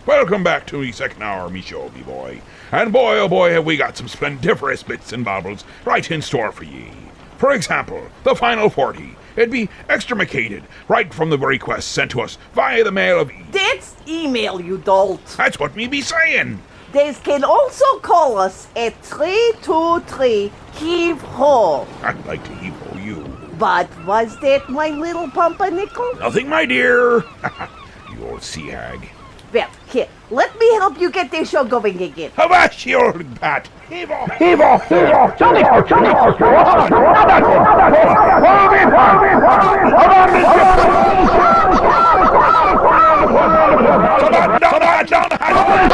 Welcome back to me second hour, me show, me boy. And boy, oh boy, have we got some splendiferous bits and baubles right in store for ye. For example, the final 40. It'd be extremicated right from the request sent to us via the mail of... That's email, you dolt. That's what me be saying. They can also call us at 323 Heave-Ho. I'd like to heave-ho you. But was that my little pumpernickel? Nothing, my dear. You old sea hag. Well, here, let me help you get this show going again. Avast, you old bat. Heave-ho. Heave-ho, heave-ho, Johnny,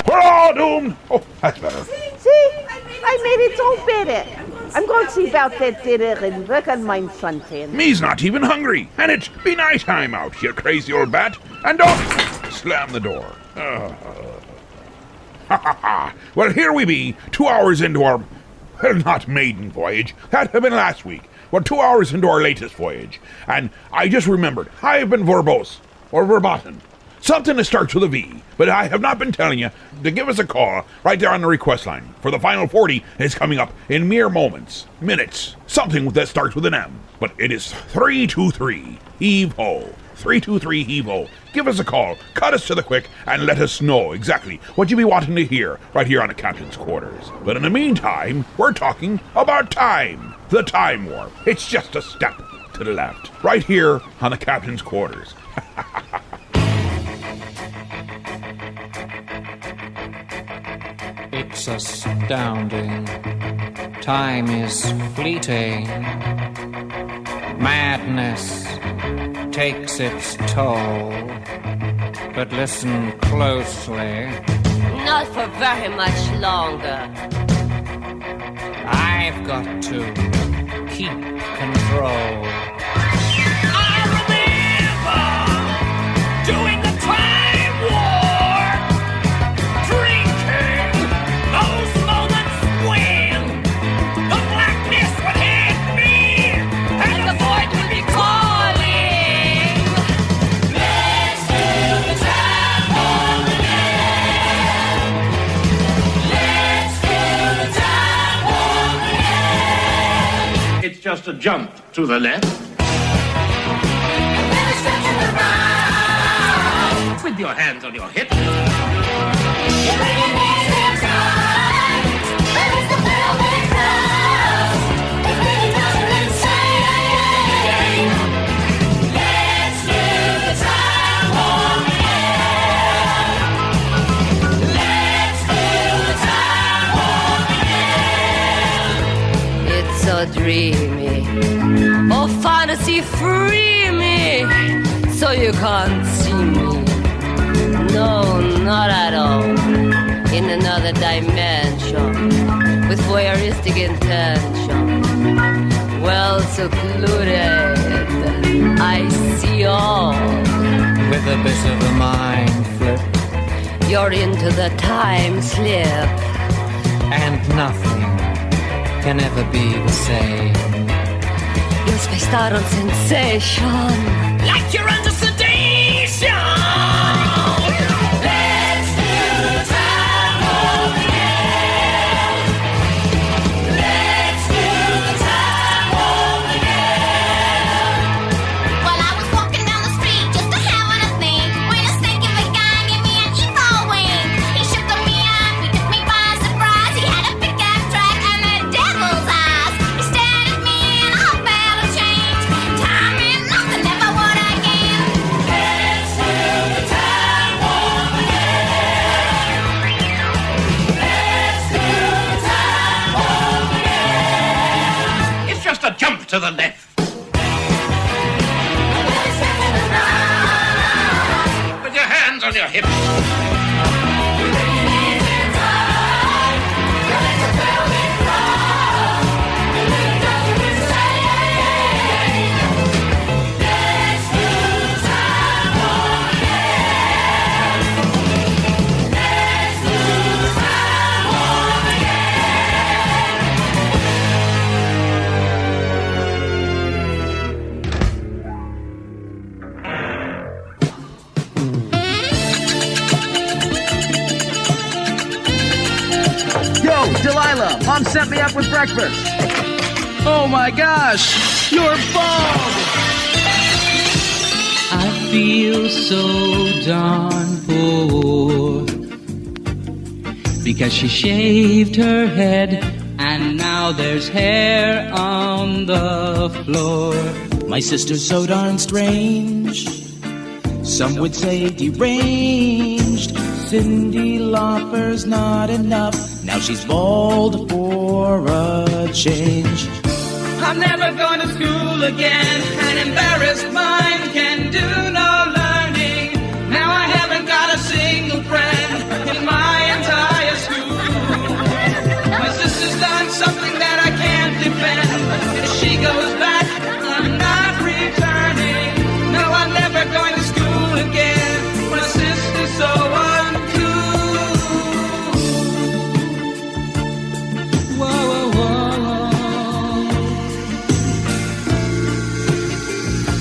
We're all doomed. Oh, that's better. See? I made it so better. I'm going to see about that dinner and work on my suntan. Me's not even hungry, and it's be night time out, you crazy old bat. And don't slam the door. Well, here we be, 2 hours into our, well, not maiden voyage. That had been last week. Well, 2 hours into our latest voyage. And I just remembered, I have been verbose, or verboten. Something that starts with a V, but I have not been telling you to give us a call right there on the request line, for the final 40 is coming up in mere moments, minutes, something that starts with an M. But it is 323 Heave-Ho. 323 Heave-Ho. Give us a call, cut us to the quick, and let us know exactly what you be wanting to hear right here on the captain's quarters. But in the meantime, we're talking about time. The time warp. It's just a step to the left, right here on the captain's quarters. It's astounding. Time is fleeting. Madness takes its toll. But listen closely. Not for very much longer. I've got to keep control. I remember doing the time war, drinking those moments when the blackness would hit me and the void would be calling. Let's do the time warp again. Let's do the time warp again. It's just a jump to the left. With your hands on your hips. It's so dreamy. Oh, fantasy free me. So you can't see me. No, not at all. In another dimension, with voyeuristic intention. Well secluded, I see all. With a bit of a mind flip. You're into the time slip. And nothing can ever be the same. You're spaced out on sensation. Like you're under sedation. Let's do the time warp again. Let's do the time warp again. Well, I was walking down the street just a having a thing when a stinking big guy gave me an evil wing. He shook me up, he took me by surprise. He had a pickup truck and the devil's eyes. He stared at me and I felt a change. Time meant nothing, never would again. Let's do the time warp again. Let's do the time warp again. It's just a jump to the left. With your hands on your hips. Mom set me up with breakfast. Oh my gosh, you're bald! I feel so darn poor because she shaved her head and now there's hair on the floor. My sister's so darn strange. Some would say deranged. Cyndi Lauper's not enough. Now she's bald for a change. I'm never going to school again. An embarrassed mind can do no learning. Now I haven't got a single friend in my entire school. My sister's done something that I can't defend. If she goes back, I'm not returning. No, I'm never going to school again. My sister's so uncool. Whoa, whoa, whoa.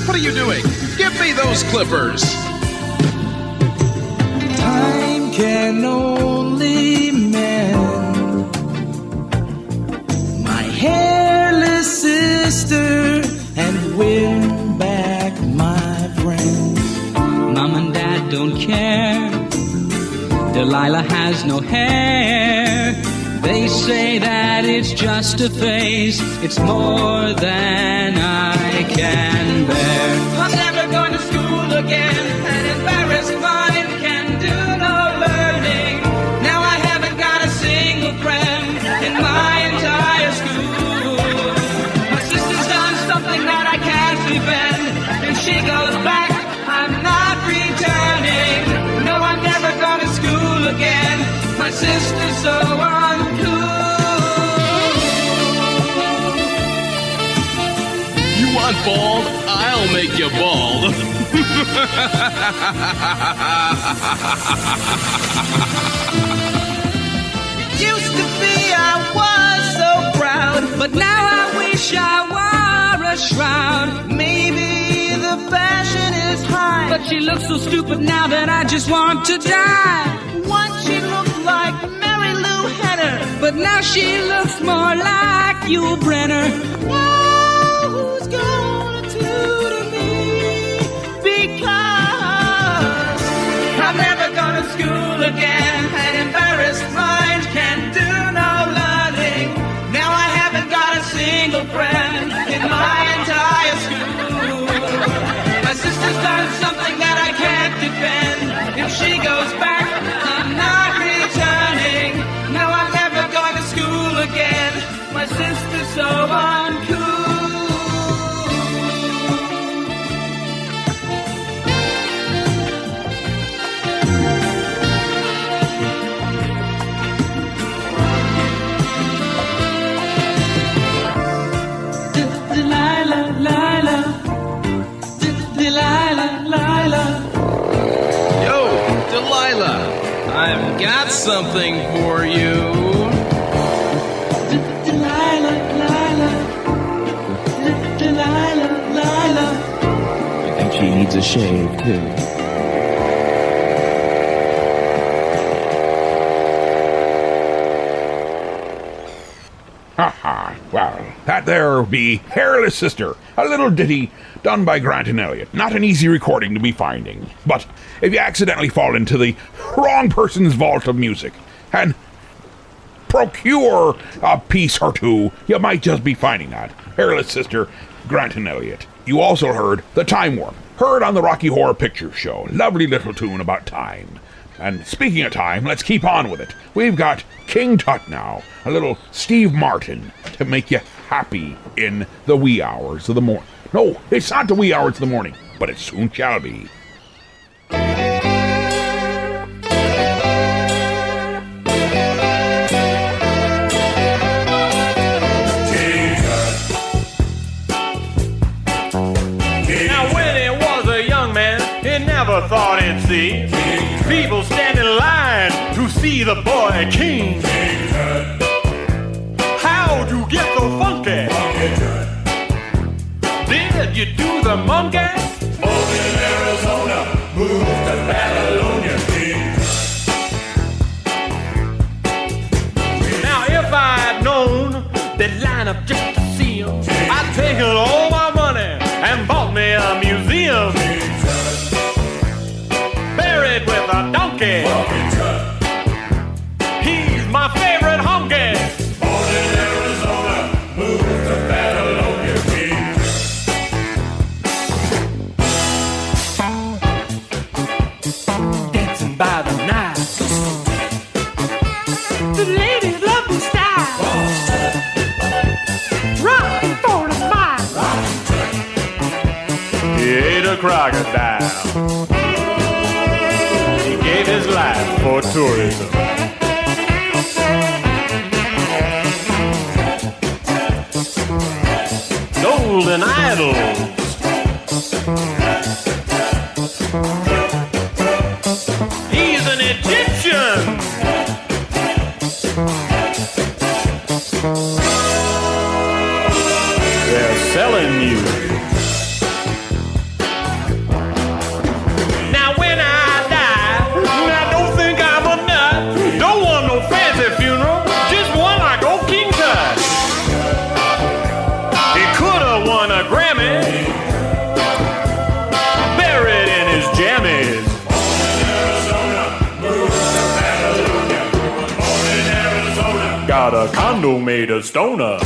What are you doing? Give me those clippers. Time can only mend my hairless sister and win back my friends. Mom and Dad don't care. Delilah has no hair. They say that it's just a phase. It's more than I can bear. I'm never going to school again. An embarrassed mind can do no learning. Now I haven't got a single friend in my entire school. My sister's done something that I can't defend. If she goes back, I'm not returning. No, I'm never going to school again. My sister's so uncool. You want bald? I'll make you bald. Used to be I was so proud, But now I wish I wore a shroud. maybe the fashion is high. But she looks so stupid now that I just want to die. Once she looked like Mary Lou Henner, But now she looks more like Yul Brenner. now who's gonna tutor me? Because I'm never going to school again. An embarrassed mind can do no learning. Now I haven't got a single friend in my entire school. My sister's done something that I can't defend. If she goes back, I'm not returning. No, I'm never going to school again. My sister's so uncool. Delilah, Lila, Delilah, Lila. Yo, Delilah, I've got something for you. Delilah, Lila, Delilah, Lila. I think she needs a shave too. Ha ha. Well, that there be Hairless Sister, a little ditty done by Grant and Elliott. Not an easy recording to be finding, but if you accidentally fall into the wrong person's vault of music and procure a piece or two, you might just be finding that. Hairless Sister, Grant and Elliott. You also heard The Time Warp, heard on the Rocky Horror Picture Show. Lovely little tune about time. And speaking of time, let's keep on with it. We've got King Tut now, a little Steve Martin to make you happy in the wee hours of the morning. No, it's not the wee hours of the morning, but it soon shall be. Now when he was a young man, he never thought he'd see people stand in line to see the boy king. How'd you get so funky? Did you do the monkey? Born in Arizona, moved to Babylonia, King. Now if I'd known a crocodile. He gave his life for tourism. Golden idols. He's an Egyptian. They're selling you. Now when I die, I don't think I'm a nut. Don't want no fancy funeral, just one like old King Tut. He could have won a Grammy, buried in his jammies. Got a condo made of stoner.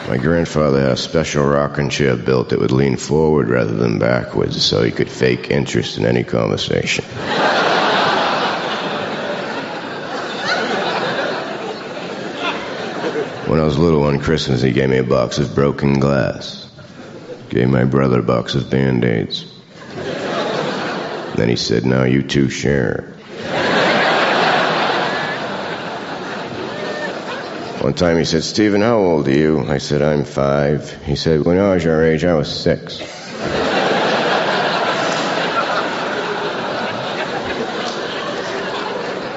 My grandfather had a special rocking chair built that would lean forward rather than backwards so he could fake interest in any conversation. When I was little on Christmas, he gave me a box of broken glass. Gave my brother a box of Band-Aids. Then he said, now you two share. One time he said, Stephen, how old are you? I said, I'm 5. He said, when I was your age, I was 6.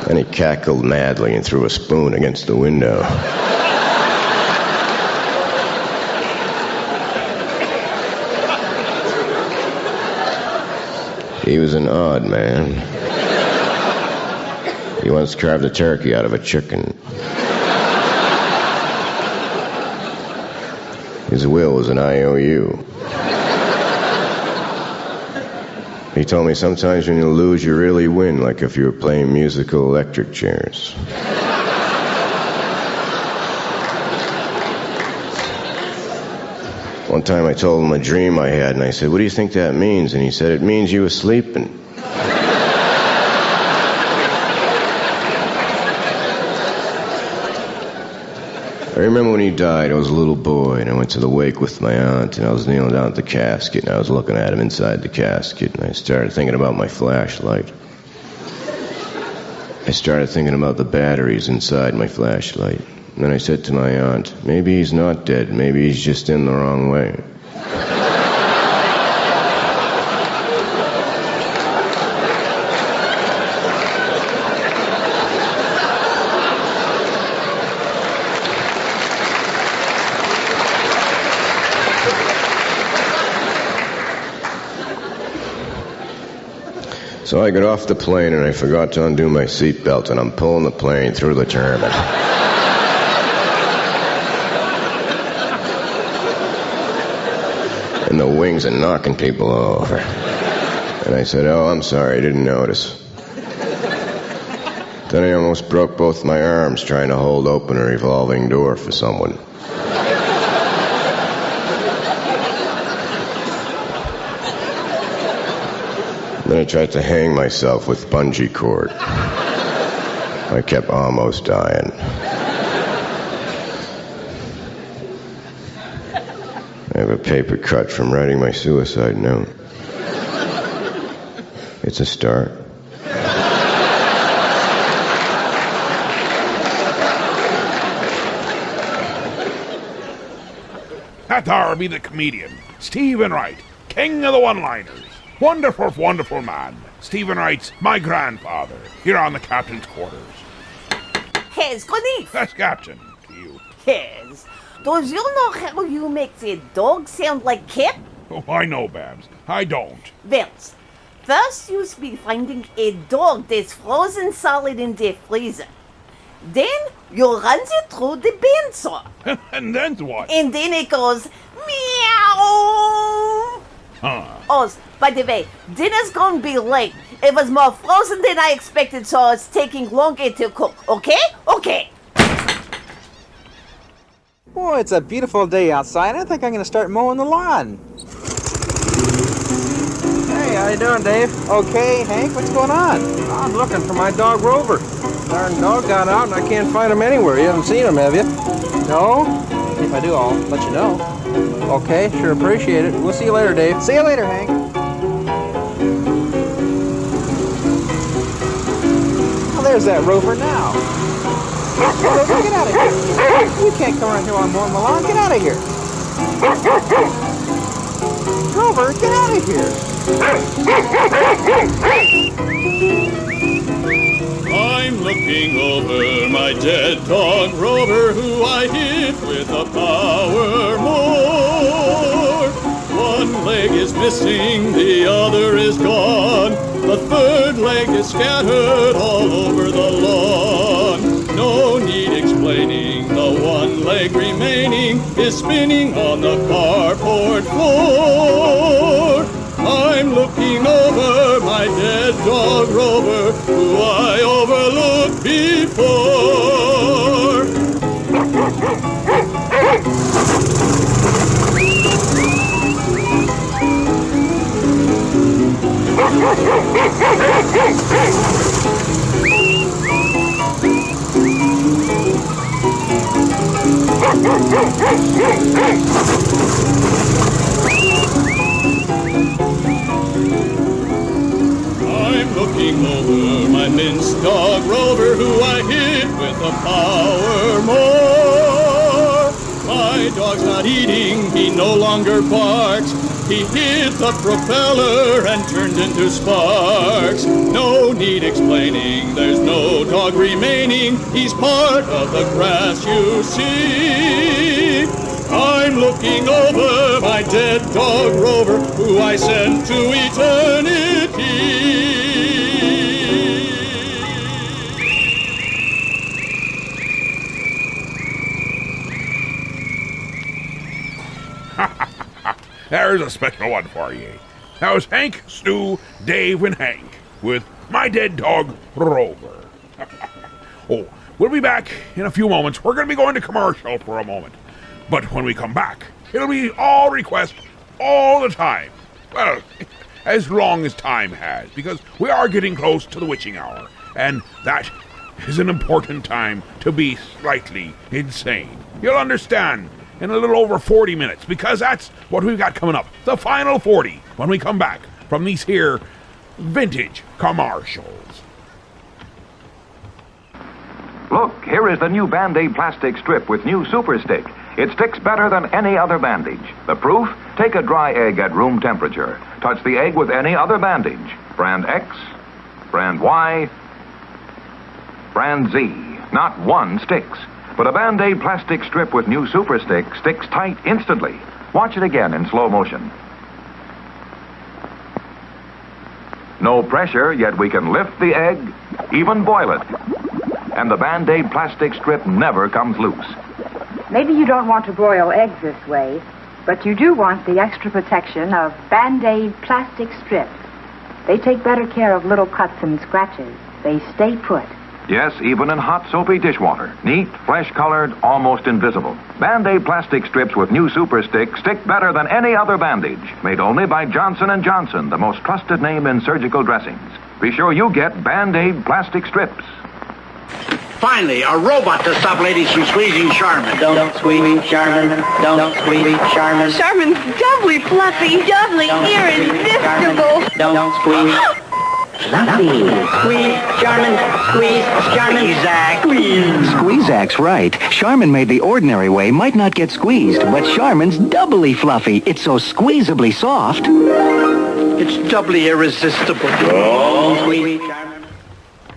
Then he cackled madly and threw a spoon against the window. He was an odd man. He once carved a turkey out of a chicken. His will was an IOU. He told me sometimes when you lose, you really win, like if you were playing musical electric chairs. One time I told him a dream I had, and I said, what do you think that means? And he said, it means you were sleeping. I remember when he died, I was a little boy, and I went to the wake with my aunt, and I was kneeling down at the casket, and I was looking at him inside the casket, and I started thinking about my flashlight. I started thinking about the batteries inside my flashlight. And then I said to my aunt, maybe he's not dead, maybe he's just in the wrong way. So I got off the plane and I forgot to undo my seatbelt, and I'm pulling the plane through the turbine. And the wings are knocking people over. And I said, oh, I'm sorry, I didn't notice. Then I almost broke both my arms trying to hold open a revolving door for someone. Then I tried to hang myself with bungee cord. I kept almost dying. I have a paper cut from writing my suicide note. It's a start. That there be the comedian, Stephen Wright, king of the one-liners. Wonderful, wonderful man. Stephen Wright's my grandfather, here on the captain's quarters. Yes, good evening. Yes, Captain, to you. Yes. Does you know how you make the dog sound like cat? Oh, I know, Babs. I don't. Well, first you be finding a dog that's frozen solid in the freezer. Then you run it through the bandsaw. And then what? And then it goes meow. Huh. Oh, by the way, dinner's gonna be late. It was more frozen than I expected, so it's taking longer to cook. Okay? Okay. Boy, it's a beautiful day outside. I think I'm gonna start mowing the lawn. Hey, how you doing, Dave? Okay, Hank, what's going on? I'm looking for my dog Rover. Darn dog got out and I can't find him anywhere. You haven't seen him, have you? No? If I do, I'll let you know. Okay, sure appreciate it. We'll see you later, Dave. See you later, Hank. there's that Rover now. Rover, get out of here. You can't come around here while I'm mowing the lawn. Get out of here. Rover, get out of here. I'm looking over my dead dog Rover, who I hit with a power mower. One leg is missing, the other is gone. The third leg is scattered all over the lawn. No need explaining, the one leg remaining is spinning on the carport floor. I'm looking over my dead dog Rover, who I overlooked before. I'm looking over my minced dog Rover, who I hit with a power mower. My dog's not eating, he no longer barks. He hit the propeller and turned into sparks. No need explaining, there's no dog remaining. He's part of the grass, you see. I'm looking over my dead dog Rover, who I sent to eternity. There's a special one for you. That was Hank, Stu, Dave, and Hank with My Dead Dog Rover. Oh, we'll be back in a few moments. We're going to be going to commercial for a moment. But when we come back, it'll be all request all the time. Well, as long as time has, because we are getting close to the witching hour, and that is an important time to be slightly insane. You'll understand in a little over 40 minutes, because that's what we've got coming up. The final 40 when we come back from these here vintage commercials. Look, here is the new Band-Aid plastic strip with new Super Stick. It sticks better than any other bandage. The proof? Take a dry egg at room temperature. Touch the egg with any other bandage. Brand X, brand Y, brand Z. Not one sticks. But a Band-Aid plastic strip with new Super Stick sticks tight instantly. Watch it again in slow motion. No pressure, yet we can lift the egg, even boil it. And the Band-Aid plastic strip never comes loose. Maybe you don't want to broil eggs this way, but you do want the extra protection of Band-Aid plastic strips. They take better care of little cuts and scratches. They stay put. Yes, even in hot, soapy dishwater. Neat, flesh-colored, almost invisible. Band-Aid plastic strips with new Super Stick stick better than any other bandage. Made only by Johnson & Johnson, the most trusted name in surgical dressings. Be sure you get Band-Aid plastic strips. Finally, a robot to stop ladies from squeezing Charmin. Don't squeeze Charmin. Don't squeeze Charmin. Charmin's doubly fluffy, doubly irresistible. Don't squeeze. Fluffy. Squeeze Charmin. Squeeze Charmin. Squeeze. Squeezack's right. Charmin made the ordinary way might not get squeezed, but Charmin's doubly fluffy. It's so squeezably soft. It's doubly irresistible. Don't squeeze Charmin.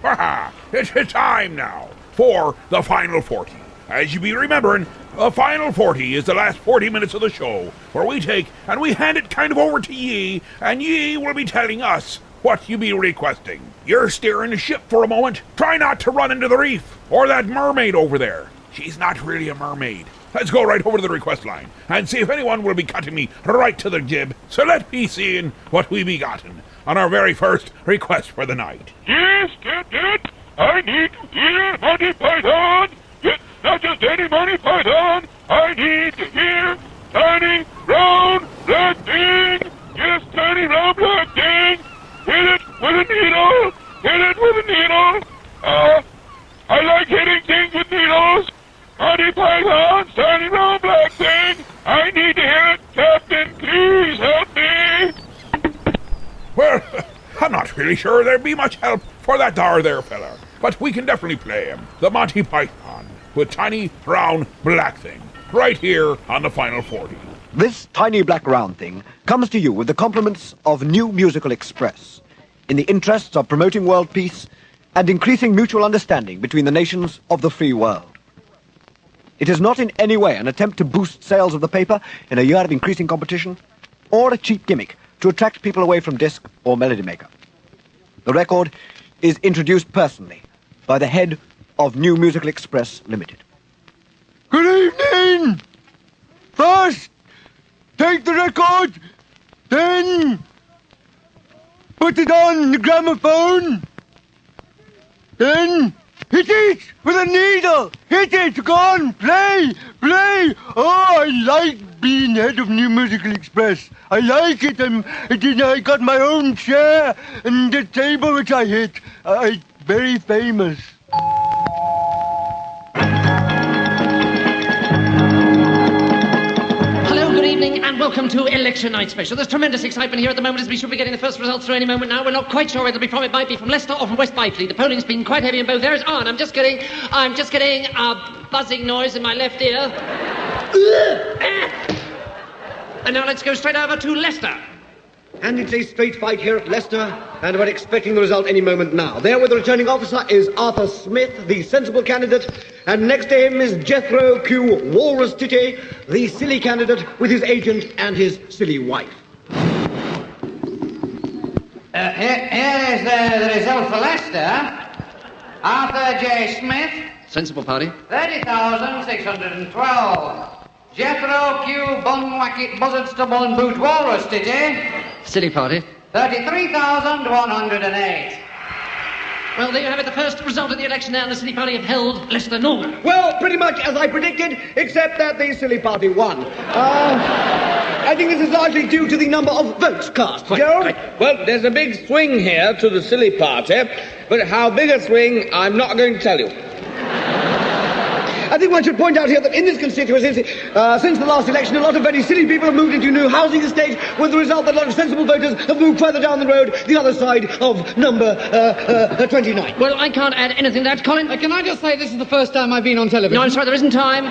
Ha! It's time now for the final 40. As you be remembering, the final 40 is the last 40 minutes of the show, where we take and we hand it kind of over to ye, and ye will be telling us what you be requesting. You're steering the ship for a moment. Try not to run into the reef, or that mermaid over there. She's not really a mermaid. Let's go right over to the request line, and see if anyone will be cutting me right to the jib. So let me see what we be gotten on our very first request for the night. Yes, Dad. I need to hear Monty Python. Yes, not just any Monty Python. I need to hear Tiny Round Black Thing. Yes, Tiny Round Black Thing. Hit it with a needle. Hit it with a needle. I like hitting things with needles. Monty Python's Tiny Round Black Thing. I need to hear it. Captain, please help me. Well, I'm not really sure there'd be much help for that there feller. But we can definitely play him. The Monty Python with Tiny Round Black Thing. Right here on the Final 40. This tiny black round thing comes to you with the compliments of New Musical Express, in the interests of promoting world peace and increasing mutual understanding between the nations of the free world. It is not in any way an attempt to boost sales of the paper in a year of increasing competition, or a cheap gimmick to attract people away from disc or melody maker. The record is introduced personally by the head of New Musical Express Limited. Good evening! First, take the record, then put it on the gramophone, then hit it with a needle. Hit it, go on, play, play. Oh, I like being head of New Musical Express. I like it. I got my own chair and the table which I hit. I'm very famous. And welcome to Election Night Special. There's tremendous excitement here at the moment as we should be getting the first results through any moment now. We're not quite sure where they'll be from. It might be from Leicester or from West Byfleet. The polling's been quite heavy in both areas. Oh, and I'm just getting a buzzing noise in my left ear. And now let's go straight over to Leicester. And it's a straight fight here at Leicester, and we're expecting the result any moment now. There with the returning officer is Arthur Smith, the sensible candidate, and next to him is Jethro Q. Walrus Titty, the silly candidate, with his agent and his silly wife. Here is the result for Leicester. Arthur J. Smith. Sensible party. 30,612. Jethro Q. Bunwacket Buzzard Stubble and Boot Walrus Titty. Silly party. 33,108. Well, there you have it, the first result of the election now, and the silly party have held Leicester Norman. Well, pretty much as I predicted, except that the silly party won. I think this is largely due to the number of votes cast. Joe? Well, there's a big swing here to the silly party, but how big a swing, I'm not going to tell you. I think one should point out here that in this constituency, since the last election, a lot of very silly people have moved into new housing estates, with the result that a lot of sensible voters have moved further down the road, the other side of number 29. Well, I can't add anything to that, Colin. Can I just say this is the first time I've been on television? No, I'm sorry, there isn't time.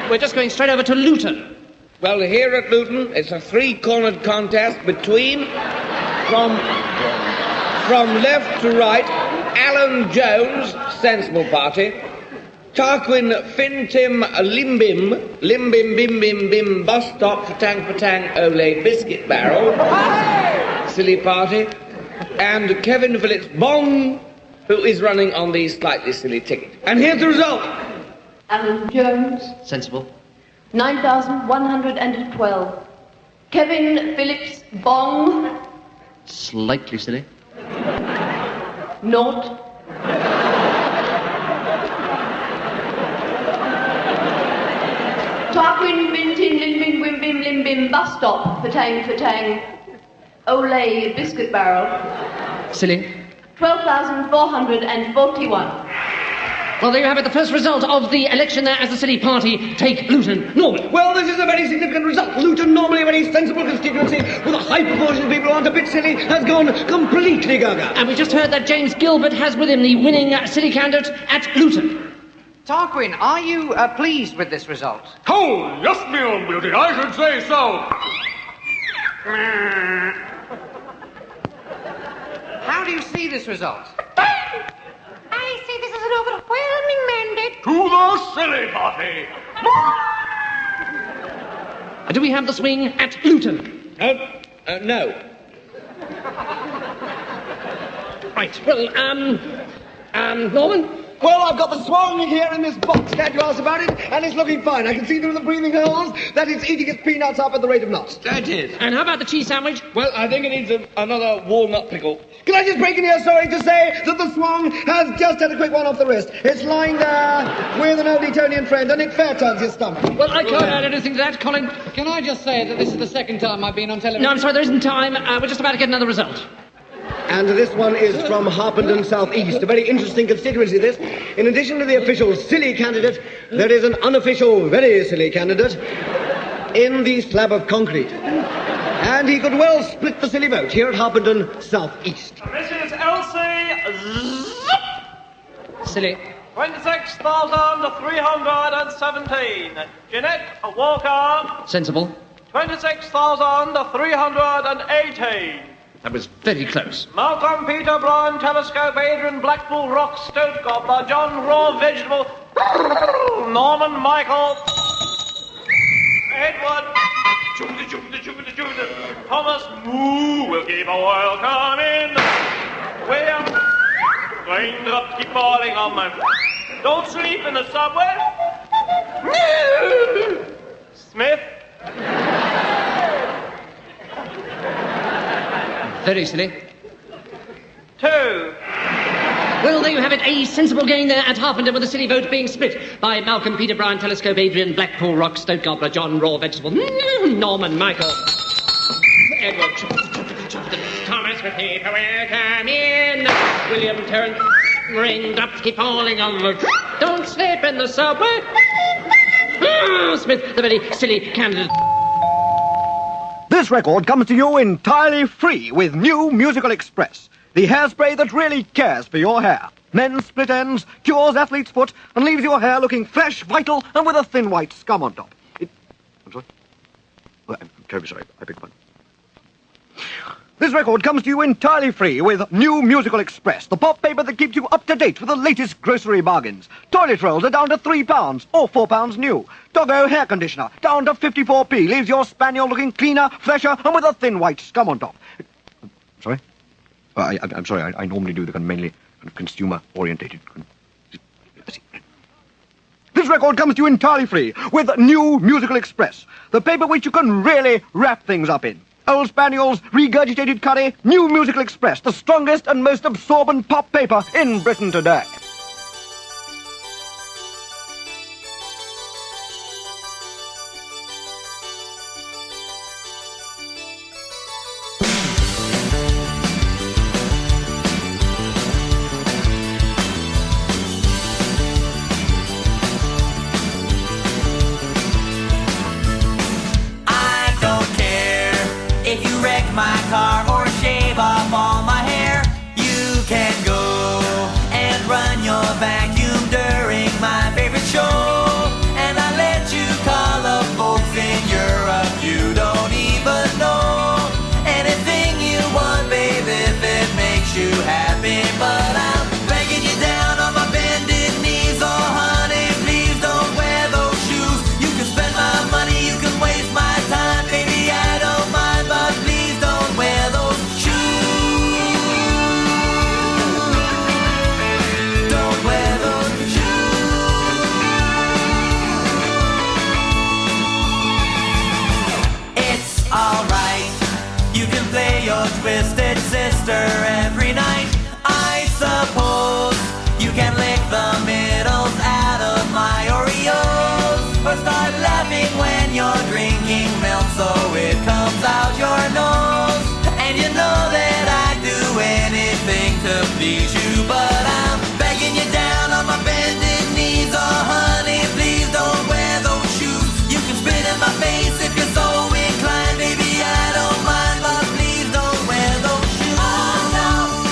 We're just going straight over to Luton. Well, here at Luton, it's a three-cornered contest between, from left to right, Alan Jones, sensible party, Tarquin Fintim Limbim Bim Bim Bim Bus Stop Patang Ole Biscuit Barrel, silly party, and Kevin Phillips Bong, who is running on the slightly silly ticket. And here's the result. Alan Jones. Sensible. 9,112. Kevin Phillips Bong. Slightly silly. Naught. Tarquin Bintin Limbim Wimbim Limbim Bus Stop Fatang Ole Biscuit Barrel. Silly. 12,441. Well, there you have it, the first result of the election there as the silly party take Luton Norman. Well, this is a very significant result. Luton, normally a very sensible constituency, with a high proportion of people who aren't a bit silly, has gone completely gaga. And we just heard that James Gilbert has with him the winning silly candidate at Luton. Tarquin, are you pleased with this result? Oh, yes, me own beauty, I should say so. How do you see this result? I see this as an overwhelming mandate. To the silly party. Do we have the swing at Luton? No. Right, well, Norman? Well, I've got the swung here in this box. Glad you asked about it, and it's looking fine. I can see through the breathing holes that it's eating its peanuts up at the rate of knots. That is. And how about the cheese sandwich? Well, I think it needs another walnut pickle. Can I just break in here, sorry, to say that the swung has just had a quick one off the wrist. It's lying there with an old Etonian friend, and it fair turns his stomach. Well, I can't add anything to that, Colin. Can I just say that this is the second time I've been on television? No, I'm sorry, there isn't time. We're just about to get another result. And this one is from Harpenden South East, a very interesting constituency, this. In addition to the official silly candidate, there is an unofficial very silly candidate in the slab of concrete. And he could well split the silly vote here at Harpenden South East. This is Elsie Silly. 26,317. Jeanette Walker. Sensible. 26,318. That was very close. Malcolm Peter Brown Telescope, Adrian Blackpool Rock Stoat Gobbler, John Raw Vegetable, Norman Michael, Edward, Jupiter, Thomas Moo will keep a welcome in. William, raindrops keep falling on my. Don't sleep in the subway. Smith. Very silly. 2. Well, there you have it. A sensible gain there at Harpenden, with a silly vote being split by Malcolm Peter Brown Telescope, Adrian Blackpool Rock Stoat Gobbler, John Raw Vegetable, Norman Michael, Edward, Thomas with paper will come in, William Terrence, raindrops keep falling on the. Don't sleep in the subway. Smith, the very silly candidate. This record comes to you entirely free with New Musical Express, the hairspray that really cares for your hair. Men's split ends, cures athlete's foot, and leaves your hair looking fresh, vital, and with a thin white scum on top. I'm sorry? Well, I'm terribly sorry. I beg your pardon. This record comes to you entirely free with New Musical Express, the pop paper that keeps you up to date with the latest grocery bargains. Toilet rolls are down to £3 or £4 new. Doggo hair conditioner down to 54p leaves your spaniel looking cleaner, fresher, and with a thin white scum on top. Sorry? I'm sorry. I normally do the mainly consumer-orientated. This record comes to you entirely free with New Musical Express, the paper which you can really wrap things up in. Old Spaniels, regurgitated curry, New Musical Express, the strongest and most absorbent pop paper in Britain today. My car or shave off all my hair, you can go and run your vacuum during my favorite show. And I let you call up folks in Europe you don't even know. Anything you want, baby, if it makes you happy. But I'm begging you down on my bended knees. Oh honey, please don't wear those shoes. You can spend my money, you can waste my time, baby, I don't mind, but please wear those shoes. Don't wear those shoes. It's alright. You can play your twisted sister every night. I suppose you can lick the middles out of my Oreos, or start laughing when you're drinking milk so it comes out your nose. And you know that I'd do anything to please you, but I'm begging you down on my bended knees. Oh honey, please don't wear those shoes. You can spit in my face if you're so inclined, baby, I don't mind, but please don't wear those shoes. Oh no.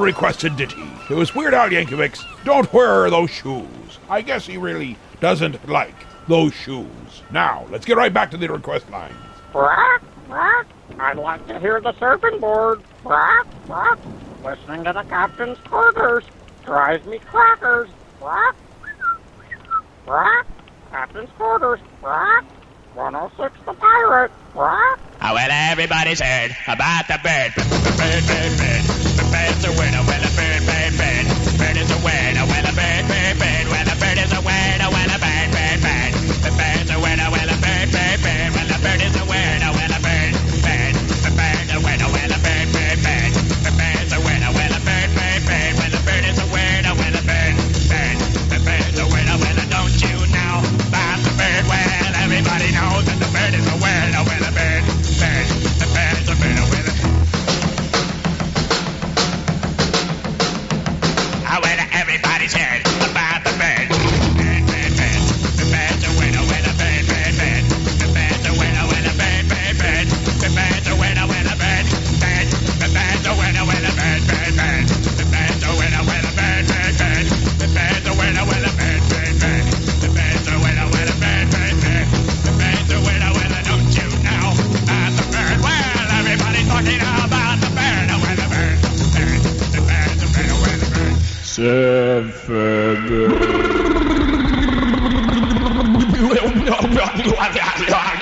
requested ditty. It was Weird Al Yankovic's Don't Wear Those Shoes. I guess he really doesn't like those shoes. Now, let's get right back to the request lines. Quack, quack. I'd like to hear the surfing board. Quack, quack. Listening to the captain's quarters drives me crackers. Quack, quack. Captain's quarters. Quack. 106 the pirate. Quack. Oh, well, everybody's heard about the bird. Bird, bird, bird. The bird's a winner. Well, a bird, bird, bird. Bird is a winner. Well, a bird, bird, bird. Well, a bird is a winner. Well, a bird, bird, bird. The bird's a winner. Well, a bird, bird, bird. Well, a bird is a winner. Well, a bird, bird. The bird's a winner. Well, a bird, bird, bird. The bird's a winner. Well, a bird, bird, bird. Well, a bird is a winner. Well, a bird, bird. The bird's a winner. Well, don't you know about the bird? Well, everybody knows that the bird is a winner. Well, a bird, bird. The bird's a winner. Well, everybody's heard about the bird. Bird, bird, bird. The bird's a winner. Well, a bird, bird, bird. The bird's a winner. Well, a bird, bird, bird. The bird's a winner. Well, a bird, bird. The bird's a winner. Well, a bird, bird, bird. The bird's a winner. Well, a bird, bird, bird. The bird's a winner. Well, a bird, bird, bird. The bird's a winner. Well, a bird, bird, bird. The bird's a winner. Well, don't you know about the bird? Well, everybody's talking about the bird. Well, the bird, bird. The bird's a winner. Well, the bird.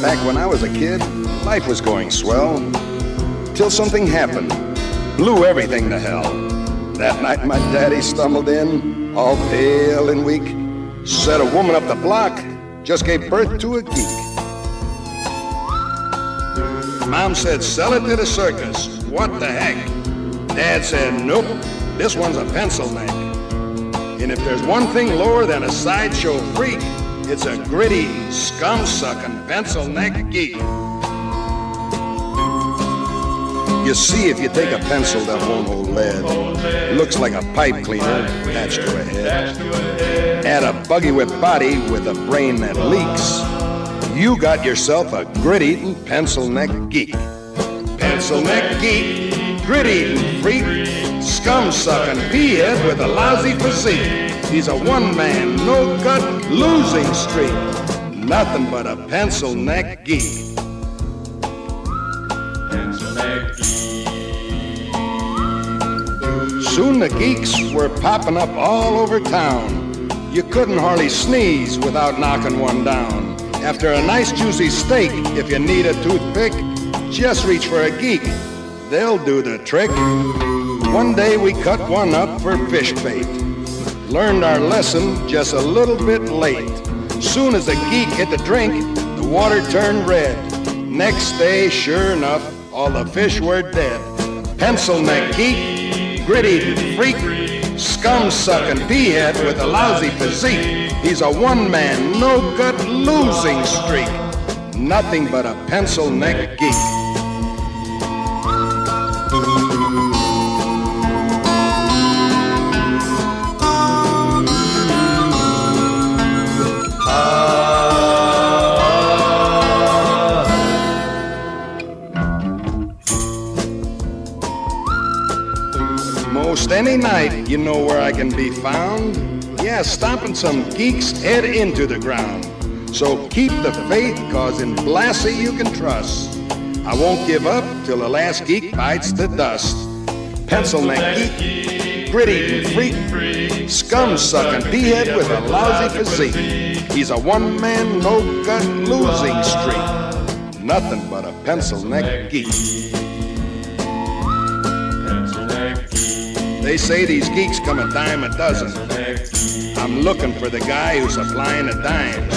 Back when I was a kid, life was going swell. Till something happened. Blew everything to hell. That night my daddy stumbled in, all pale and weak. Said a woman up the block just gave birth to a geek. Mom said, sell it to the circus. What the heck? Dad said, nope, this one's a pencil neck. And if there's one thing lower than a sideshow freak, it's a gritty, scum-sucking, pencil-neck geek. You see, if you take a pencil that won't hold lead, it looks like a pipe cleaner attached to a head. Add a buggy-whip body with a brain that leaks, you got yourself a grit-eating, pencil-neck geek. Pencil-neck geek, grit-eating freak, scum-sucking pea-head with a lousy physique. He's a one-man, no-gut, losing streak. Nothing but a pencil-neck geek. Pencil-neck geek. Soon the geeks were popping up all over town. You couldn't hardly sneeze without knocking one down. After a nice juicy steak, if you need a toothpick, just reach for a geek. They'll do the trick. One day we cut one up for fish bait. Learned our lesson just a little bit late. Soon as the geek hit the drink, the water turned red. Next day, sure enough, all the fish were dead. Pencil-neck geek, grit-eating freak, scum-sucking pea-head with a lousy physique. He's a one-man, no-gut, losing streak. Nothing but a pencil-neck geek. Most any night, you know where I can be found. Yeah, stomping some geeks head into the ground. So keep the faith, cause in Blassie you can trust. I won't give up till the last geek bites the dust. Pencil neck geek, grit-eating freak, scum-sucking d-head with a lousy physique. He's a one-man, no-gut losing streak. Nothing but a pencil neck geek. They say these geeks come a dime a dozen. I'm looking for the guy who's supplying the dimes.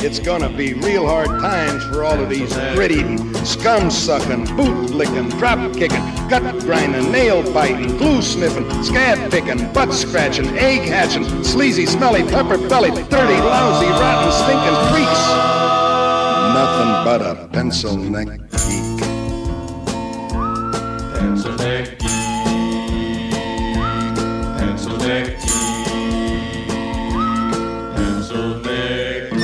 It's gonna be real hard times for all of these grit-eating, scum-sucking, boot-licking, drop-kicking, gut-grinding, nail-biting, glue-sniffing, scab-picking, butt-scratching, egg-hatching, sleazy, smelly, pepper-bellied, dirty, lousy, rotten, stinking freaks. Nothing but a pencil neck geek. Pencil neck geek. Pencil neck geek. Pencil neck geek.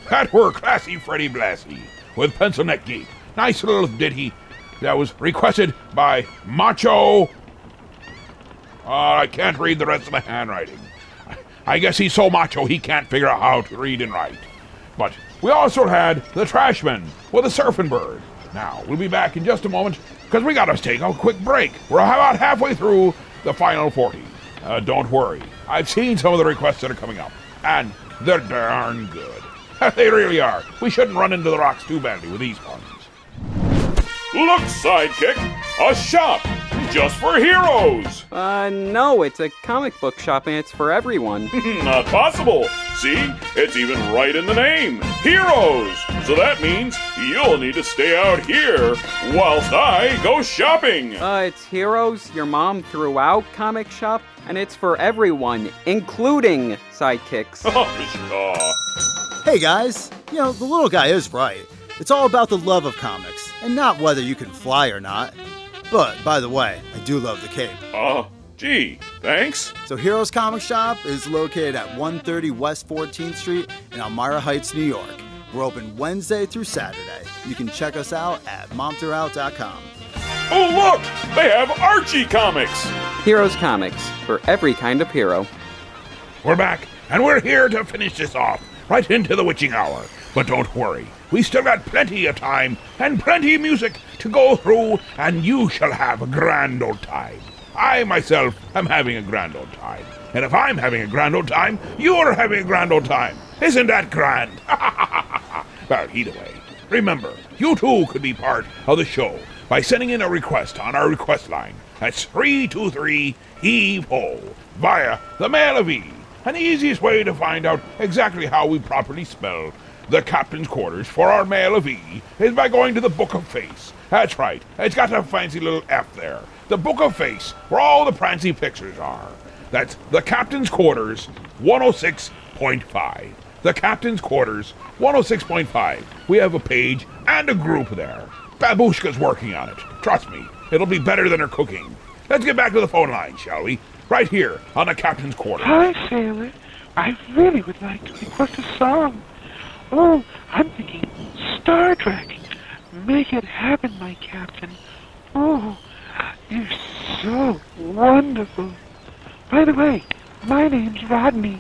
That were classy Freddie Blassie with Pencil Neck Geek. Nice little ditty that was requested by Macho. I can't read the rest of the handwriting. I guess he's so macho he can't figure out how to read and write. But we also had the Trashman with a surfing bird. Now, we'll be back in just a moment because we gotta take a quick break. We're about halfway through the final 40. Don't worry. I've seen some of the requests that are coming up, and they're darn good. They really are. We shouldn't run into the rocks too badly with these ones. Look, Sidekick, a shop just for heroes. No, it's a comic book shop and it's for everyone. Not possible. See, it's even right in the name. Heroes. So that means you'll need to stay out here whilst I go shopping. It's Heroes Your Mom Threw Out comic shop, and it's for everyone, including sidekicks. Hey guys, the little guy is right. It's all about the love of comics, and not whether you can fly or not. But, by the way, I do love the cape. Gee, thanks. So Heroes Comic Shop is located at 130 West 14th Street in Elmira Heights, New York. We're open Wednesday through Saturday. You can check us out at momthroughout.com. Oh look, they have Archie comics. Heroes Comics, for every kind of hero. We're back, and we're here to finish this off, right into the witching hour. But don't worry, we still got plenty of time and plenty of music to go through, and you shall have a grand old time. I myself am having a grand old time. And if I'm having a grand old time, you're having a grand old time. Isn't that grand? Well, either way, remember, you too could be part of the show by sending in a request on our request line. That's 323-HEAVE-HO via the Mail of E. And the easiest way to find out exactly how we properly spell the captain's quarters for our Mail of E is by going to the Book of Face. That's right, it's got a fancy little F there. The Book of Face, where all the fancy pictures are. That's the Captain's Quarters 106.5. The Captain's Quarters 106.5. We have a page and a group there. Babushka's working on it. Trust me, it'll be better than her cooking. Let's get back to the phone line, shall we? Right here on the Captain's Quarters. Hi, Sailor. I really would like to request a song. Oh, I'm thinking Star Trek. Make it happen, my captain. Oh, you're so wonderful. By the way, my name's Rodney.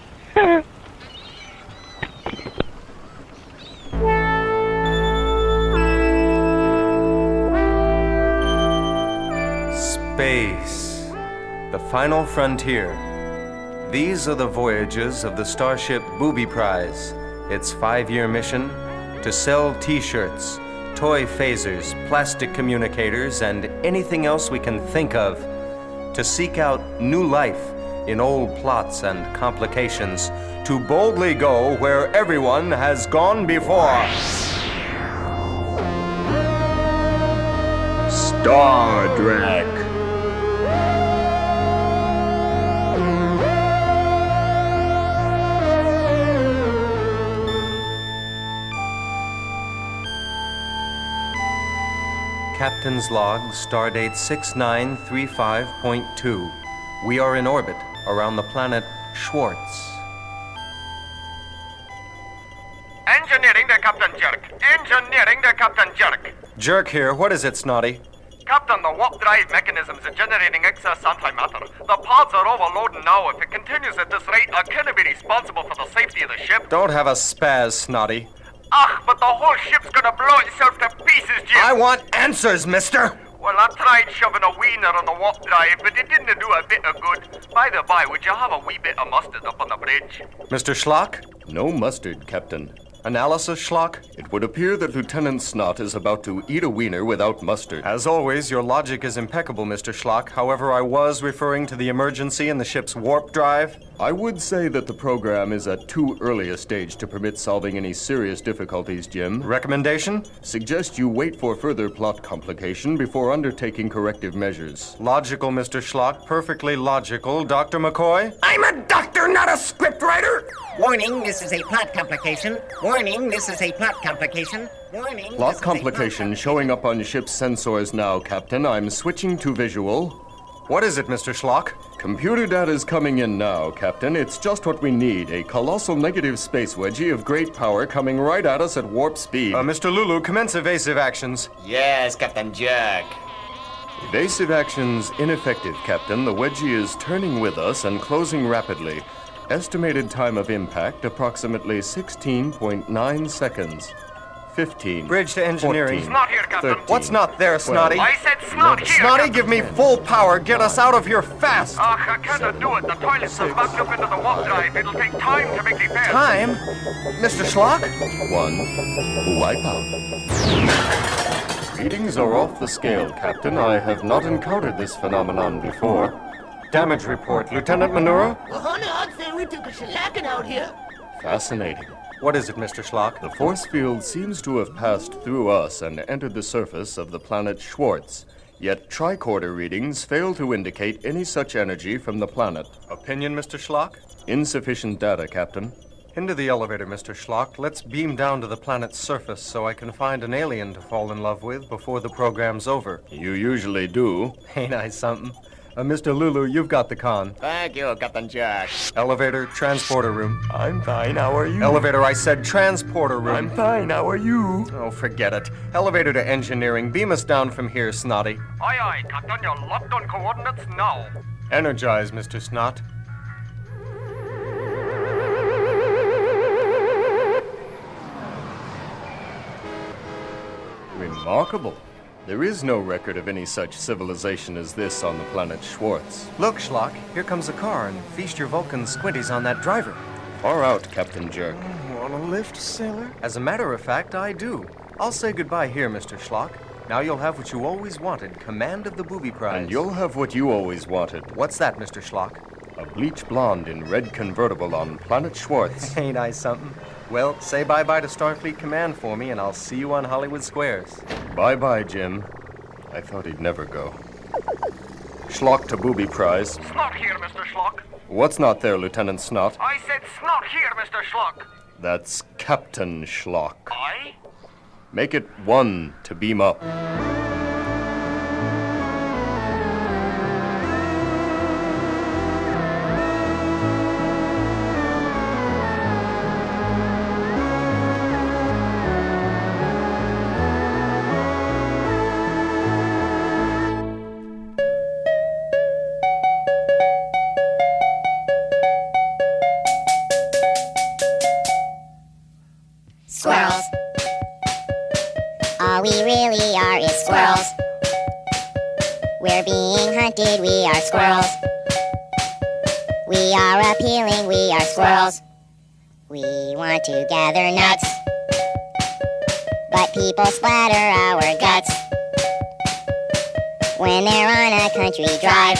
Space, the final frontier. These are the voyages of the starship Booby Prize. Its 5-year mission: to sell T-shirts, toy phasers, plastic communicators, and anything else we can think of. To seek out new life in old plots and complications. To boldly go where everyone has gone before. Star Trek. Captain's log, stardate 6935.2. We are in orbit around the planet Schwartz. Engineering to Captain Jerk. Engineering to Captain Jerk. Jerk here. What is it, Snotty? Captain, the warp drive mechanisms are generating excess antimatter. The pods are overloading now. If it continues at this rate, I can't be responsible for the safety of the ship. Don't have a spaz, Snotty. But the whole ship's gonna blow itself to pieces, Jim. I want answers, mister! Well, I tried shoving a wiener on the warp drive, but it didn't do a bit of good. By the by, would you have a wee bit of mustard up on the bridge? Mr. Schlock? No mustard, Captain. Analysis, Schlock? It would appear that Lieutenant Snot is about to eat a wiener without mustard. As always, your logic is impeccable, Mr. Schlock. However, I was referring to the emergency in the ship's warp drive. I would say that the program is at too early a stage to permit solving any serious difficulties, Jim. Recommendation? Suggest you wait for further plot complication before undertaking corrective measures. Logical, Mr. Schlock. Perfectly logical. Dr. McCoy? I'm a doctor, not a scriptwriter! Warning, this is a plot complication. Warning, this is a plot complication. Warning. Plot complication showing up on ship's sensors now, Captain. I'm switching to visual. What is it, Mr. Schlock? Computer data is coming in now, Captain. It's just what we need. A colossal negative space wedgie of great power coming right at us at warp speed. Mr. Lulu, commence evasive actions. Yes, Captain Jack. Evasive actions ineffective, Captain. The wedgie is turning with us and closing rapidly. Estimated time of impact, approximately 16.9 seconds. 15. Bridge to engineering. 14, Snot here, Captain. 13, What's not there, Snotty? 12, I said snot here, Snotty, Captain. give me full power. Get us out of here fast. I can't do it. The toilets are backed up into the warp drive. It'll take time to make repairs. Time? Mr. Schlock? 1. Wipe out. Readings are off the scale, Captain. I have not encountered this phenomenon before. Damage report. Lieutenant Manura? Well, honey, I'd say we took a shellacking out here. Fascinating. What is it, Mr. Schlock? The force field seems to have passed through us and entered the surface of the planet Schwartz. Yet tricorder readings fail to indicate any such energy from the planet. Opinion, Mr. Schlock? Insufficient data, Captain. Into the elevator, Mr. Schlock. Let's beam down to the planet's surface so I can find an alien to fall in love with before the program's over. You usually do. Ain't I something? Mr. Lulu, you've got the con. Thank you, Captain Jack. Elevator, transporter room. I'm fine, how are you? Elevator, I said transporter room. I'm fine, how are you? Oh, forget it. Elevator to engineering. Beam us down from here, Snotty. Aye, aye, Captain. You're locked on coordinates now. Energize, Mr. Snot. Remarkable. There is no record of any such civilization as this on the planet Schwartz. Look, Schlock, here comes a car, and feast your Vulcan squinties on that driver. Far out, Captain Jerk. Want a lift, sailor? As a matter of fact, I do. I'll say goodbye here, Mr. Schlock. Now you'll have what you always wanted, command of the booby prize. And you'll have what you always wanted. What's that, Mr. Schlock? A bleach blonde in red convertible on planet Schwartz. Ain't I something? Well, say bye-bye to Starfleet Command for me, and I'll see you on Hollywood Squares. Bye-bye, Jim. I thought he'd never go. Schlock to booby prize. Snot here, Mr. Schlock. What's not there, Lieutenant Snot? I said snot here, Mr. Schlock. That's Captain Schlock. Aye? Make it 1 to beam up. Squirrels. All we really are is squirrels. We're being hunted, we are squirrels. We are appealing, we are squirrels. We want to gather nuts, but people splatter our guts when they're on a country drive.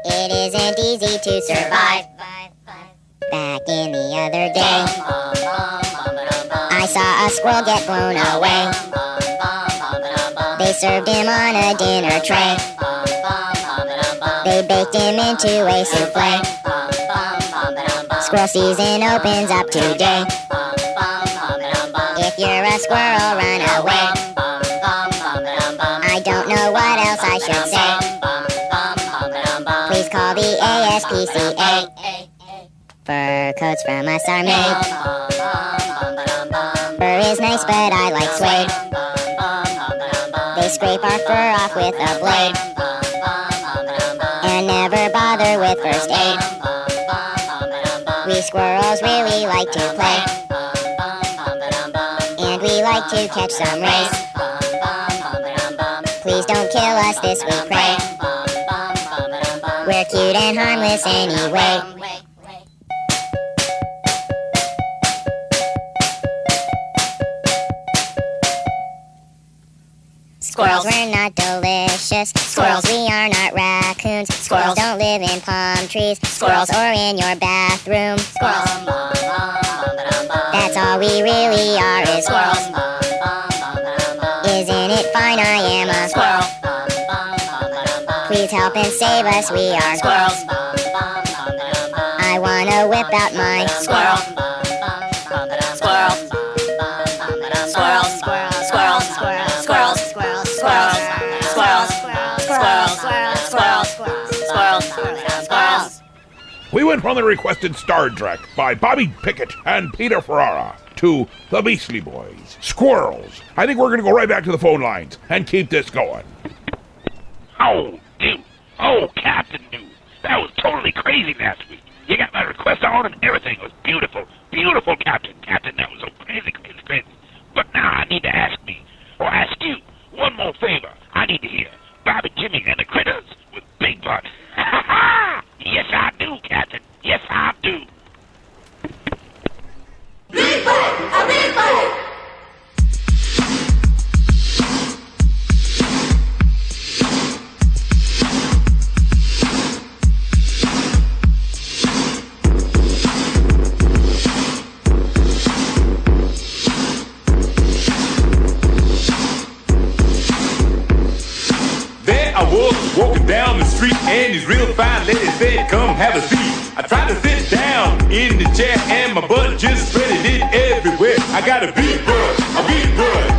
It isn't easy to survive. Back in the other day, I saw a squirrel get blown away. They served him on a dinner tray. They baked him into a souffle. Squirrel season opens up today. If you're a squirrel, run away. I don't know what else I should say. Please call the ASPCA. Fur coats from us are made. Fur is nice, but I like suede. They scrape our fur off with a blade. And never bother with first aid. We squirrels really like to play. And we like to catch some rays. Please don't kill us, this we pray. We're cute and harmless anyway. Squirrels, we're not delicious. Squirrels, we are not raccoons. Squirrels don't live in palm trees. Squirrels, or in your bathroom. Squirrels. That's all we really are is squirrels. Isn't it fine? I am a squirrel. Please help and save us, we are squirrels. I wanna whip out my squirrel. Squirrel. Squirrel. Squirrel. Squirrel. Squirrel. Squirrel. Squirrels. Squirrels. Squirrels. Squirrels. Squirrels. We went from the requested Star Trek by Bobby Pickett and Peter Ferrara to the Beastly Boys, Squirrels. I think we're going to go right back to the phone lines and keep this going. Oh, dude. Oh, Captain Dude. That was totally crazy last week. You got my request on and everything. It was beautiful. Beautiful, Captain. Captain, that was so crazy, crazy, crazy. But now I need to ask you one more favor. I need to hear Bobby, Jimmy, and the Critters with Big Butt. Yes, I do, Captain. Yes, I do. Big Butt! A Big Butt! Walking down the street and these real fine ladies said, come have a seat. I tried to sit down in the chair and my butt just spreaded it everywhere. I got a big butt, a big butt,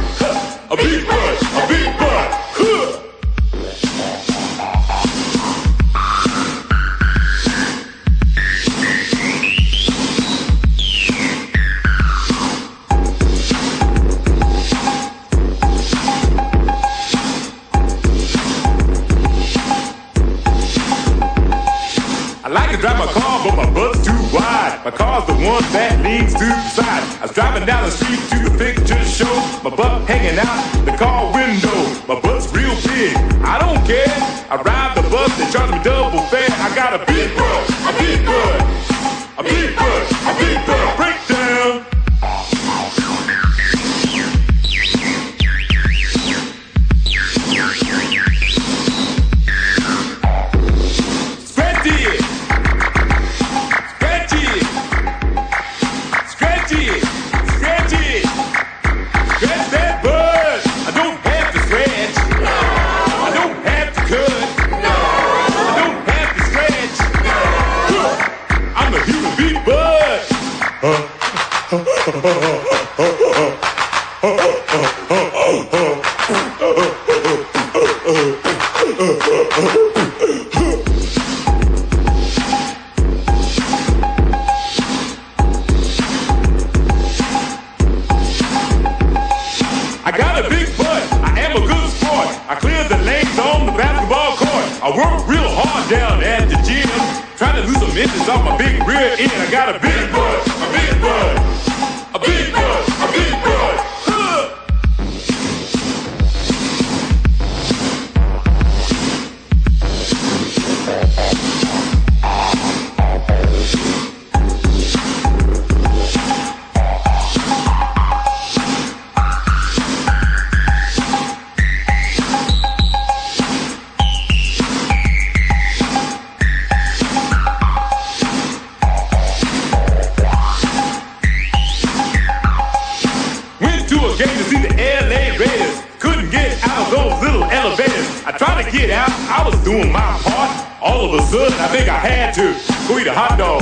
a big butt, a big butt. I like to drive my car, but my butt's too wide. My car's the one that leans to the side. I was driving down the street to the picture show. My butt hanging out the car window. My butt's real big, I don't care. I ride the bus, they charge me double fare. I got a big butt, a big butt, a big butt, a big butt. Breakdown. I got a big butt, I am a good sport. I clear the lanes on the basketball court. I work real hard down at the gym, trying to lose some inches off my big rear end. I got a big butt, a big butt, a big butt, a big butt. Get out, I was doing my part. All of a sudden, I think I had to go eat a hot dog.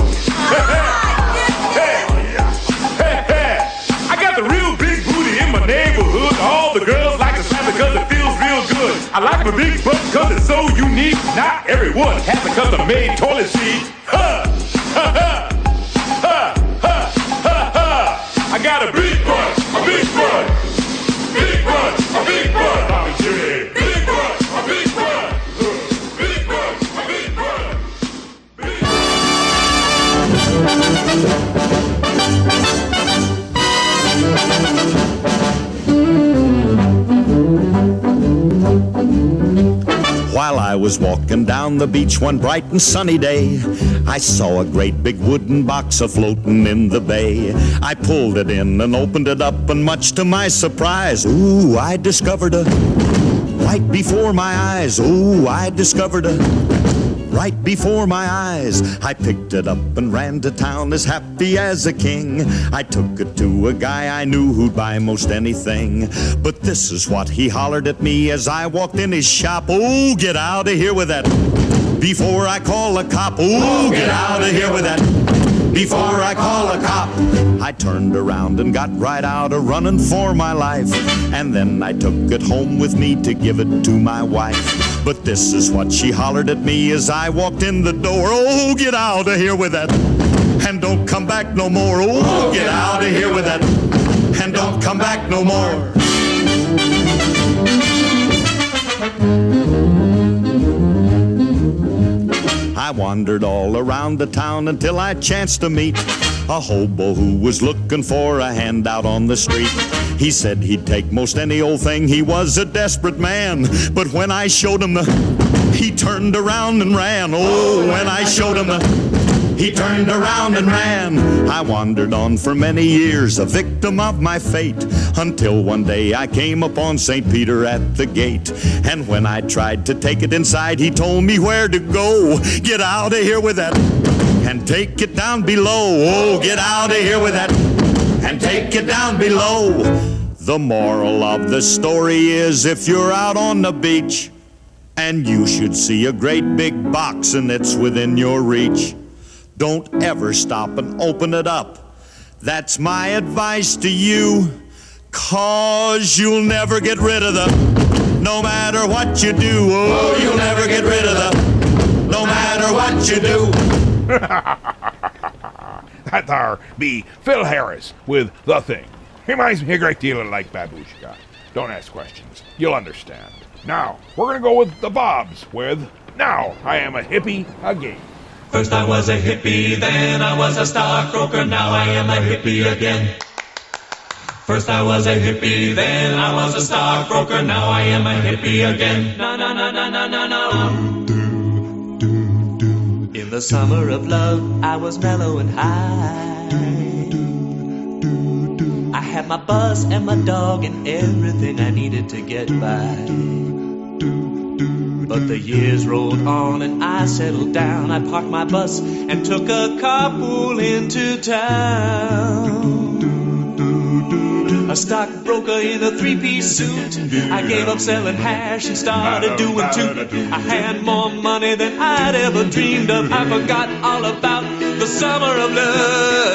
I got the real big booty in my neighborhood. All the girls like to slap it because it feels real good. I like my big butt because it's so unique. Not everyone has a custom-made toilet seat. I got a big butt, a big butt, big butt, a big butt. Bobby Jimmy. While I was walking down the beach one bright and sunny day, I saw a great big wooden box a-floating in the bay. I pulled it in and opened it up, and much to my surprise, ooh, I discovered a right before my eyes. Ooh, I discovered a right before my eyes. I picked it up and ran to town as happy as a king. I took it to a guy I knew who'd buy most anything. But this is what he hollered at me as I walked in his shop. Oh, get out of here with that before I call a cop. Oh, get out of here with that before I call a cop. I turned around and got right out a running for my life. And then I took it home with me to give it to my wife. But this is what she hollered at me as I walked in the door. Oh, get out of here with that, and don't come back no more. Oh, get out of here with that, and don't come back no more. I wandered all around the town until I chanced to meet a hobo who was looking for a handout on the street. He said he'd take most any old thing, he was a desperate man. But when I showed him he turned around and ran. Oh, when I showed him he turned around and ran. I wandered on for many years, a victim of my fate, until one day I came upon St. Peter at the gate. And when I tried to take it inside, he told me where to go. Get out of here with that, and take it down below. Oh, get out of here with that, and take it down below. The moral of the story is, if you're out on the beach and you should see a great big box and it's within your reach, don't ever stop and open it up. That's my advice to you, 'cause you'll never get rid of them, no matter what you do. Oh, you'll never get rid of them, no matter what you do. That there be Phil Harris with The Thing. Reminds me a great deal of like Babushka. Don't ask questions, you'll understand. Now, we're gonna go with the Bobs with Now I Am a Hippie Again. First I was a hippie, then I was a stockbroker, now I am a hippie again. First I was a hippie, then I was a stockbroker, now I am a hippie again. Na na na na na na na. In the summer of love, I was mellow and high. I had my bus and my dog and everything I needed to get by. But the years rolled on and I settled down. I parked my bus and took a carpool into town. A stockbroker in a three-piece suit. I gave up selling hash and started doing toot. I had more money than I'd ever dreamed of. I forgot all about the summer of love.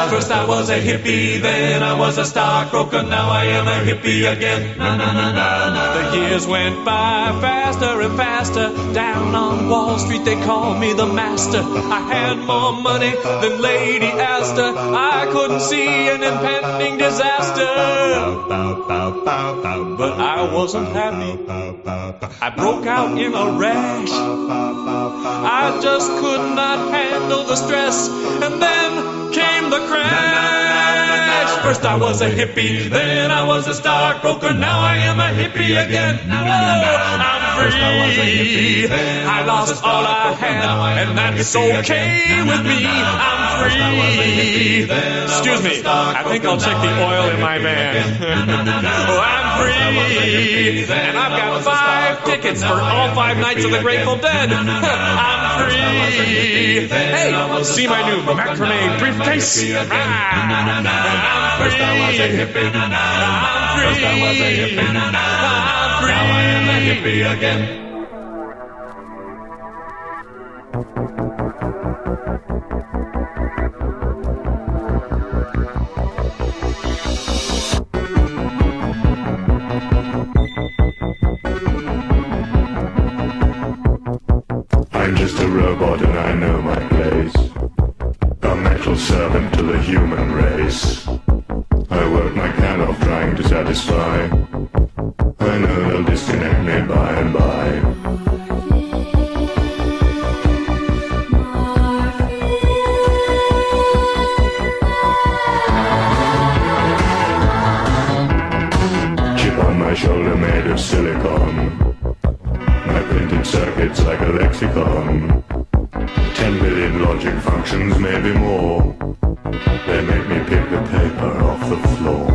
First I was a hippie, then I was a stockbroker, now I am a hippie again. The years went by faster and faster. Down on Wall Street they called me the master. I had more money than Lady Astor. I couldn't see an impending disaster, but I wasn't happy. I broke out in a rash. I just could not handle the stress, and then came the crash. First I was a hippie, then I was a stockbroker, now I am a hippie again. I'm free. I lost all I had, and that's okay with me. I'm free. Excuse me, I think I'll check the oil in my van. Oh, I'm free, and I've got 5 tickets for all 5 nights of the Grateful Dead. I'm free. Hey, see my new macrame briefcase? I'm free. First I was a hippie, I'm free. First I was a hippie, I'm free. Now I am a hippie again. I'm just a robot and I know my place. A metal servant to the human race. I work my can off trying to satisfy. I know they'll disconnect me by and by. lexicon. 10 billion logic functions, maybe more. They make me pick the paper off the floor.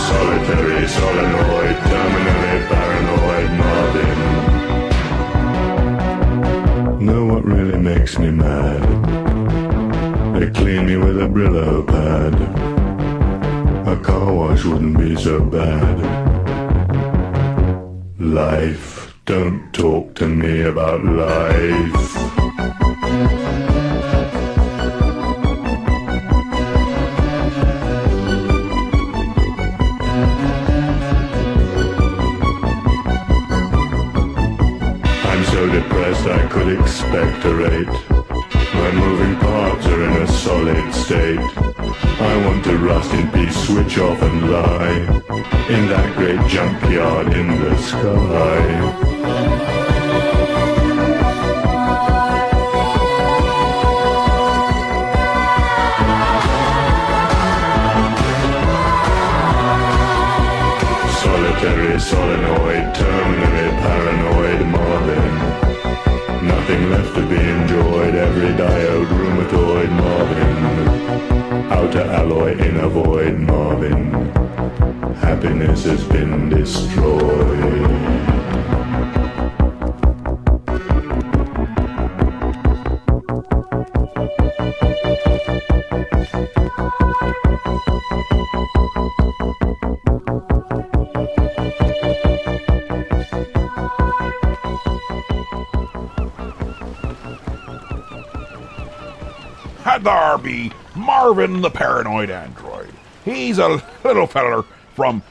Solitary, solenoid, terminally paranoid Marvin. Know what really makes me mad? They clean me with a Brillo pad. A car wash wouldn't be so bad. Life, don't talk to me about life. I'm so depressed I could expectorate. My moving parts are in a solid state. I want to rust in peace, switch off and lie in that great junkyard in the sky. Solitary, solenoid, terminally paranoid Marvin. Nothing left to be enjoyed, every diode rheumatoid Marvin. Outer alloy in a void Marvin. Happiness has been destroyed. Had there be Marvin the Paranoid Android. He's a little feller from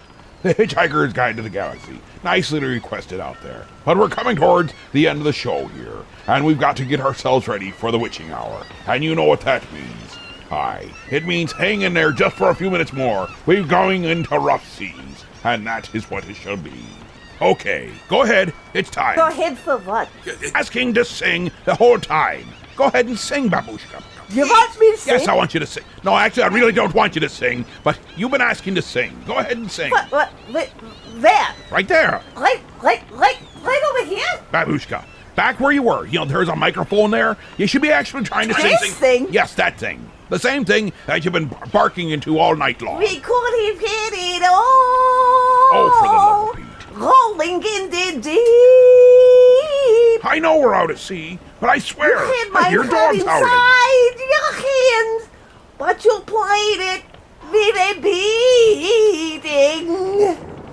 The Hitchhiker's Guide to the Galaxy. Nicely requested out there. But we're coming towards the end of the show here, and we've got to get ourselves ready for the witching hour. And you know what that means. Aye, it means hang in there just for a few minutes more. We're going into rough seas, and that is what it shall be. Okay, go ahead, it's time. Go ahead for what? Asking to sing the whole time. Go ahead and sing, Babushka. You want me to sing? Yes, I want you to sing. No, actually, I really don't want you to sing, but you've been asking to sing. Go ahead and sing. What, there? Right there. Right over here? Babushka, back where you were. You know, there's a microphone there. You should be actually trying to sing. This thing? Yes, that thing. The same thing that you've been barking into all night long. We could have hit it all. Oh, for the love of Pete. Rolling in the deep. I know we're out at sea, but I swear, You had my I hear heart dogs howling. inside your hands, but you played it with a beating.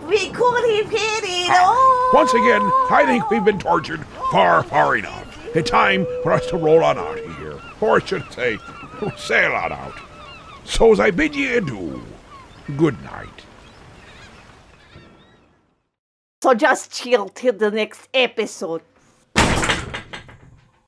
We could have hit it all. Once again, I think we've been tortured far, far enough. It's time for us to roll on out of here. Or I should say, sail on out. So as I bid ye adieu, good night. So just chill till the next episode.